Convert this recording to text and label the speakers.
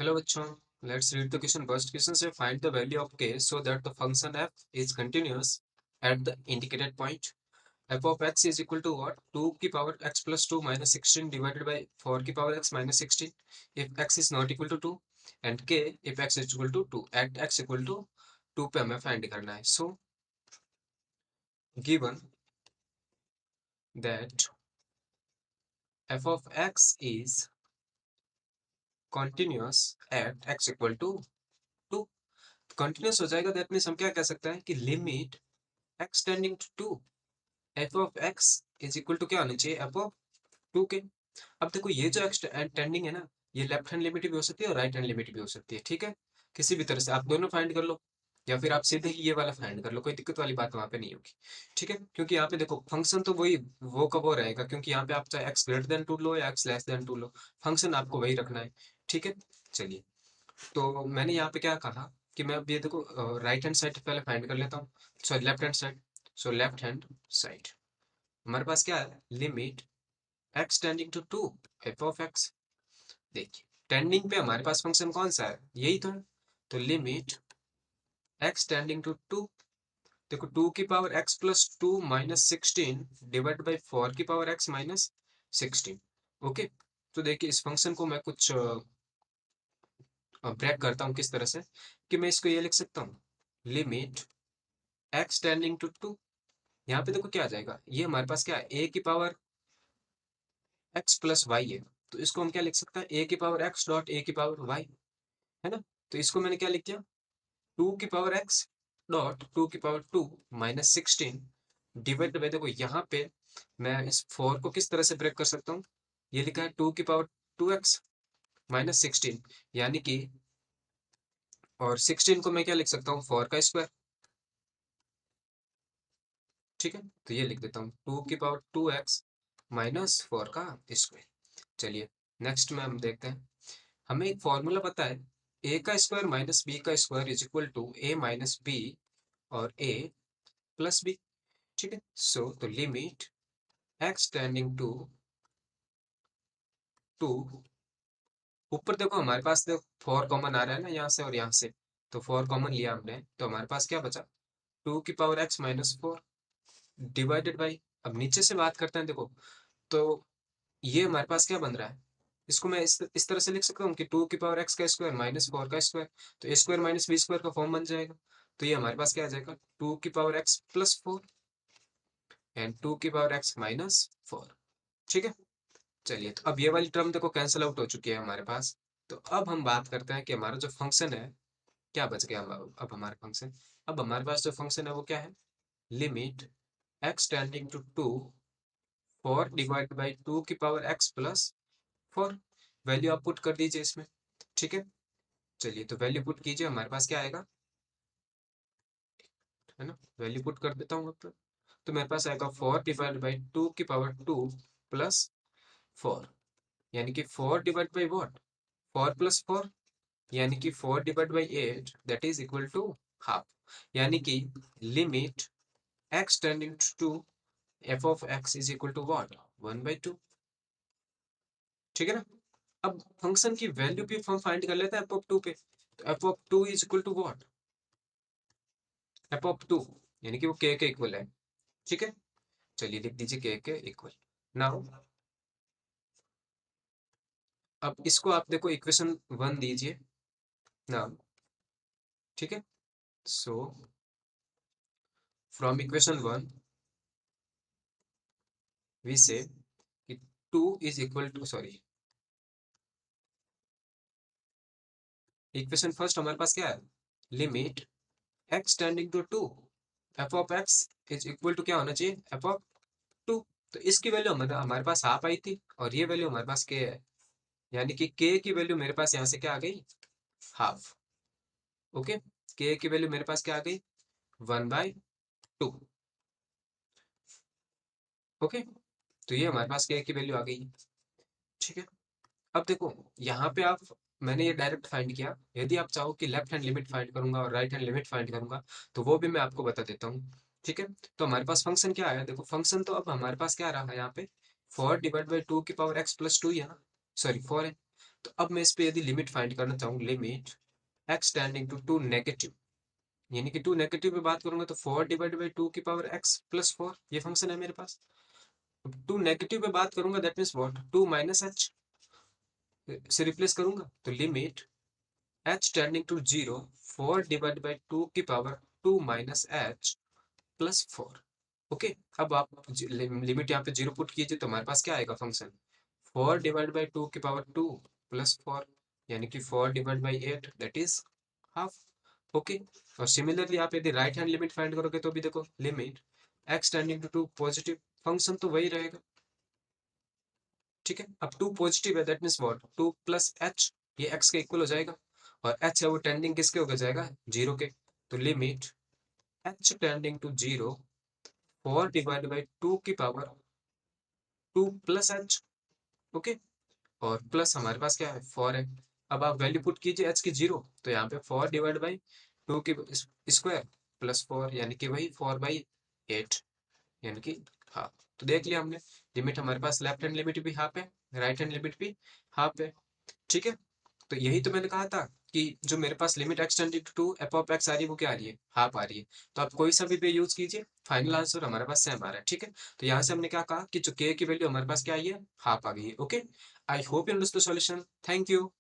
Speaker 1: Hello बच्चों, let's read the question. First question say find the value of k so that the function f is continuous at the indicated point. F of x is equal to what? 2 की power x plus 2 minus 16 divided by 4 की power x minus 16 if x is not equal to 2 and k if x is equal to 2 at x equal to 2 पे हमें find करना है. So given that f of x is continuous at x equal to 2, continuous हो जाएगा. That means हम क्या कह सकते हैं कि limit x tending to 2 F of X is equal to क्या होना चाहिए? एफ ऑफ 2 के. अब देखो ये जो एक्स टेंडिंग है ना, ये लेफ्ट हैंड लिमिट भी हो सकती है और राइट हैंड लिमिट भी हो सकती है. ठीक है, किसी भी तरह से आप दोनों फाइंड कर लो या फिर आप सीधे ही ये वाला फाइंड कर लो, कोई दिक्कत वाली बात वहां पे नहीं होगी. ठीक है, क्योंकि यहाँ पे देखो फंक्शन तो वही वो का वो रहेगा, क्योंकि यहाँ पे आप चाहे एक्स ग्रेटर देन 2 लो या एक्स लेस देन 2 लो, फंक्शन आपको वही रखना है. ठीक है, चलिए. तो मैंने यहाँ पे क्या कहा कि मैं अब ये देखो राइट हैंड साइड पहले फाइंड कर लेता हूँ, sorry left hand side. So left hand side हमारे पास क्या है? Limit x tending to 2 F of X. देखिए टेंडिंग पे हमारे पास फंक्शन कौन सा है? यही तो है. तो लिमिट x टेंडिंग टू 2, देखो 2 की power x plus 2 minus 16 divide by 4 की पावर x माइनस 16. ओके, तो देखिए इस फंक्शन को मैं कुछ ब्रेक करता हूँ. किस तरह से कि मैं इसको ये लिख सकता हूँ, लिमिट x टेंडिंग टू 2. यहाँ पे देखो क्या आ जाएगा, ये हमारे पास क्या है? a की पावर x प्लस वाई है, तो इसको हम क्या लिख सकते हैं? a की पावर x डॉट a की पावर y, है ना. तो इसको मैंने क्या लिख दिया? 2 की पावर x डॉट 2 की पावर 2 माइनस 16 डिवाइड बाय, देखो यहाँ पे मैं इस 4 को किस तरह से ब्रेक कर सकता हूँ? ये लिखा है 2 की पावर 2x माइनस 16, यानी कि, और 16 को मैं क्या लिख सकता हूँ? 4 का स्क्वायर. ठीक है, तो ये लिख देता हूँ 2 की पावर 2x माइनस 4 का स्क्वायर. चलिए नेक्स्ट में हम देखते हैं. हमें एक फॉर्मूला पता है, ए का स्क्वायर माइनस बी का square is equal to A minus B और ए प्लस बी. ठीक है, सो तो लिमिट एक्स टेंडिंग टू 2, ऊपर देखो हमारे पास देखो 4 कॉमन आ रहा है ना यहाँ से और यहाँ से, तो 4 कॉमन लिया हमने, तो हमारे पास क्या बचा? 2 की power x minus 4 divided by, अब नीचे से बात करते हैं. देखो तो ये हमारे पास क्या बन रहा है? इसको मैं इस तरह से लिख सकता हूँ कि 2 की पावर एक्स का स्क्वायर माइनस 4 का स्क्वायर, तो ए स्क्वायर माइनस बी स्क्वायर का फॉर्म बन जाएगा. तो ये हमारे पास क्या आ जाएगा? 2 की पावर एक्स प्लस 4 एंड 2 की पावर एक्स माइनस 4. ठीक है, चलिए. तो अब ये वाली टर्म देखो कैंसिल आउट हो चुकी है हमारे पास. तो अब हम बात करते हैं कि हमारा जो फंक्शन है क्या बच गया. अब हमारे फंक्शन, अब हमारे पास जो फंक्शन है वो क्या है? Limit X tending to 2 4 divide by 2 की पावर एक्स प्लस 4. वैल्यू आप पुट कर दीजिए इसमें. ठीक है, चलिए तो वैल्यू पुट कीजिए. हमारे पास क्या आएगा, है ना? वैल्यू पुट कर देता हूँ अब तक. तो मेरे पास आएगा 4 डिवाइड बाई 2 की पावर 2 प्लस 4, यानी कि 4 डिवाइड बाई व्हाट? 4 प्लस 4, यानी कि 4 divide by 8 that is equal to half. यानी कि limit x tending to f of x is equal to what? 1/2. ठीक है ना. अब फंक्शन की वैल्यू भी हम फाइंड कर लेते हैं f ऑफ 2 पे. तो f of 2 is equal to what? f of 2 यानी कि वो k के इक्वल है. ठीक है, चलिए लिख दीजिए k के इक्वल. नाउ अब इसको आप देखो इक्वेशन 1 दीजिए नाउ. ठीक है, so from equation 1 we say कि 2 is equal to, sorry, equation first हमारे पास क्या है? Limit x tending to 2 f of x is equal to क्या होना चाहिए? f of 2. तो इसकी वैल्यू हमारे पास हाफ आई थी और ये वैल्यू हमारे पास k है, यानी कि k की वैल्यू मेरे पास यहाँ से क्या आ गई? हाफ. ओके, k की वैल्यू मेरे पास क्या आ गई? 1/2. ओके, तो ये हमारे पास k की वैल्यू आ गई. ठीक है, अब देखो यहाँ पे आप, मैंने ये डायरेक्ट फाइंड किया. यदि आप चाहो कि लेफ्ट हैंड लिमिट फाइंड करूंगा और राइट हैंड लिमिट फाइंड करूंगा, तो वो भी मैं आपको बता देता हूँ. ठीक है, तो हमारे पास फंक्शन क्या आया? देखो फंक्शन तो अब हमारे पास क्या रहा है यहाँ पे? 4 डिवाइड बाई 2 की पावर x प्लस 2 यहाँ, सॉरी 4 है. तो अब मैं इस पे यदि लिमिट फाइंड करना चाहूँ, limit x tending to two negative, यानी कि टू नेगेटिव में बात करूंगा तो 4 डिवाइड बाई टू की पावर x प्लस 4 ये फंक्शन है मेरे पास। टू नेगेटिव में बात करूंगा that means what, two minus H से रिप्लेस करूंगा, तो limit h tending to zero 4 divide by two की power two minus H plus 4। Okay, अब आप लिमिट यहाँ पे जीरो पुट कीजिए तो हमारे पास क्या आएगा फंक्शन, 4 डिवाइड बाई टू की पावर टू प्लस 4, यानी कि 4 divide by 8 that is half. Okay, और सिमिलरली आप यदि राइट हैंड लिमिट फाइंड करोगे तो भी देखो, limit x tending to two positive, function तो वही रहेगा। ठीक है, अब टू पॉजिटिव है that means what, two plus h, ये x के इक्वल हो जाएगा, और h है वो टेंडिंग किसके हो जाएगा, जीरो के, तो limit h tending to zero 4 divide by two की power two plus H. Okay, और प्लस हमारे पास क्या है, 4 है। अब आप वैल्यू पुट कीजिए h की जीरो, तो यहाँ पे 4 डिवाइड बाई टू की स्क्वायर प्लस 4, यानी कि वही 4/8, यानी कि हाफ। तो देख लिया हमने, लिमिट हमारे पास लेफ्ट हैंड लिमिट भी हाफ है, राइट हैंड लिमिट भी हाफ है। ठीक है, तो यही तो मैंने कहा था कि जो मेरे पास limit extended to F of X आ रही है वो क्या आ रही है, हाफ आ रही है। तो आप कोई सा भी पे यूज कीजिए, फाइनल आंसर हमारे पास सेम आ रहा है। ठीक है, तो यहाँ से हमने क्या कहा कि जो के की वैल्यू हमारे पास क्या आई है, हाफ आ गई है। Okay, I hope you understood solution, thank you.